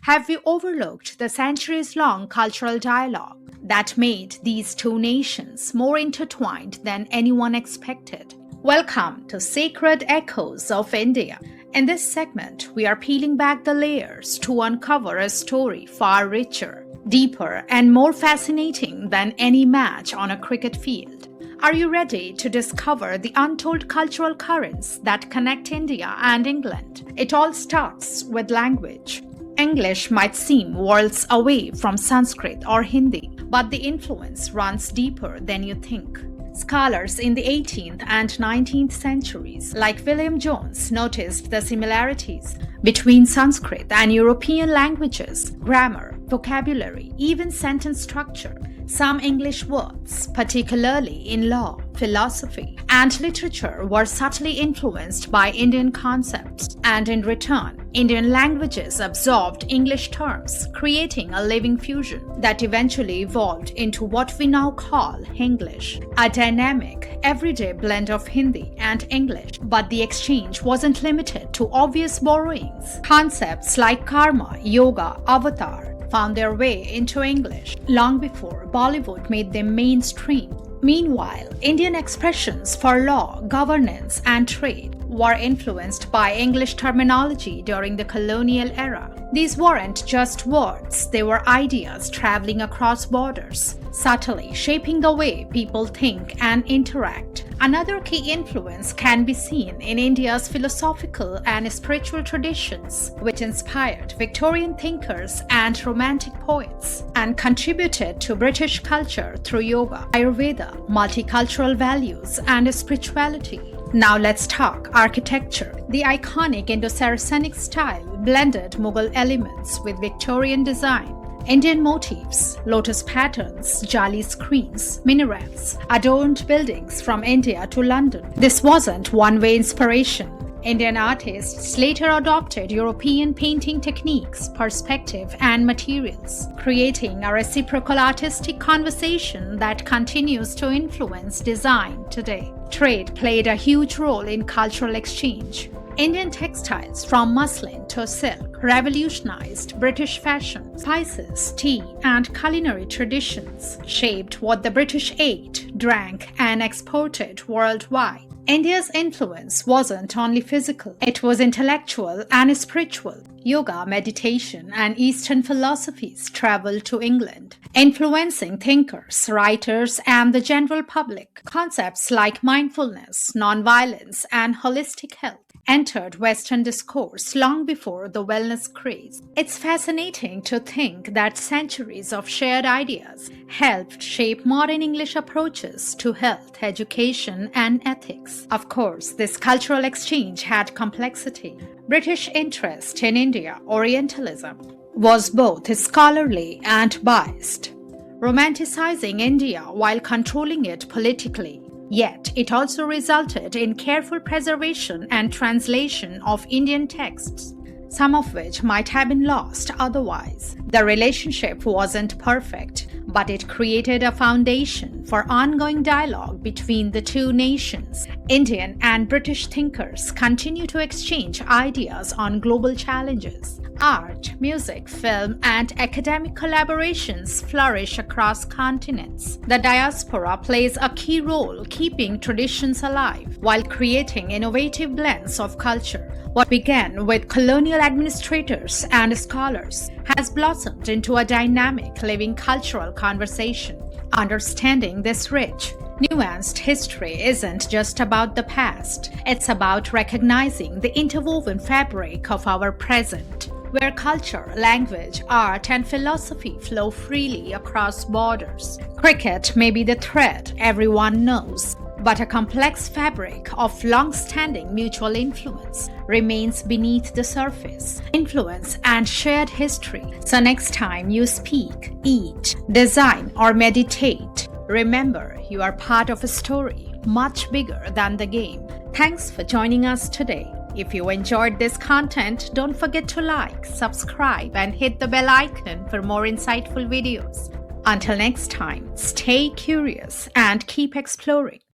Have we overlooked the centuries-long cultural dialogue that made these two nations more intertwined than anyone expected? Welcome to Sacred Echoes of India. In this segment, we are peeling back the layers to uncover a story far richer, deeper, and more fascinating than any match on a cricket field. Are you ready to discover the untold cultural currents that connect India and England? It all starts with language. English might seem worlds away from Sanskrit or Hindi, but the influence runs deeper than you think. Scholars in the 18th and 19th centuries, like William Jones, noticed the similarities between Sanskrit and European languages, grammar, vocabulary, even sentence structure. Some English words, particularly in law, philosophy, and literature, were subtly influenced by Indian concepts, and in return, Indian languages absorbed English terms, creating a living fusion that eventually evolved into what we now call English, a dynamic, everyday blend of Hindi and English. But the exchange wasn't limited to obvious borrowings. Concepts like karma, yoga, avatar found their way into English long before Bollywood made them mainstream. Meanwhile, Indian expressions for law, governance, and trade were influenced by English terminology during the colonial era. These weren't just words, they were ideas traveling across borders, subtly shaping the way people think and interact. Another key influence can be seen in India's philosophical and spiritual traditions, which inspired Victorian thinkers and romantic poets, and contributed to British culture through yoga, Ayurveda, multicultural values, and spirituality. Now let's talk architecture. The iconic Indo-Saracenic style blended Mughal elements with Victorian design. Indian motifs, lotus patterns, jali screens, minarets adorned buildings from India to London. This wasn't one-way inspiration. Indian artists later adopted European painting techniques, perspective, and materials, creating a reciprocal artistic conversation that continues to influence design today. Trade played a huge role in cultural exchange. Indian textiles, from muslin to silk, revolutionized British fashion. Spices, tea, and culinary traditions shaped what the British ate, drank, and exported worldwide. India's influence wasn't only physical, it was intellectual and spiritual. Yoga, meditation, and Eastern philosophies traveled to England, influencing thinkers, writers, and the general public. Concepts like mindfulness, nonviolence, and holistic health entered Western discourse long before the wellness craze. It's fascinating to think that centuries of shared ideas helped shape modern English approaches to health, education, and ethics. Of course, this cultural exchange had complexity. British interest in India, Orientalism, was both scholarly and biased, romanticizing India while controlling it politically. Yet, it also resulted in careful preservation and translation of Indian texts, some of which might have been lost otherwise. The relationship wasn't perfect, but it created a foundation for ongoing dialogue between the two nations. Indian and British thinkers continue to exchange ideas on global challenges. Art, music, film, and academic collaborations flourish across continents. The diaspora plays a key role keeping traditions alive while creating innovative blends of culture. What began with colonial administrators and scholars has blossomed into a dynamic, living cultural conversation. Understanding this rich, nuanced history isn't just about the past, it's about recognizing the interwoven fabric of our present, where culture, language, art, and philosophy flow freely across borders. Cricket may be the thread everyone knows, but a complex fabric of long-standing mutual influence remains beneath the surface. Influence and shared history. So next time you speak, eat, design, or meditate, remember you are part of a story much bigger than the game. Thanks for joining us today. If you enjoyed this content, don't forget to like, subscribe, and hit the bell icon for more insightful videos. Until next time, stay curious and keep exploring.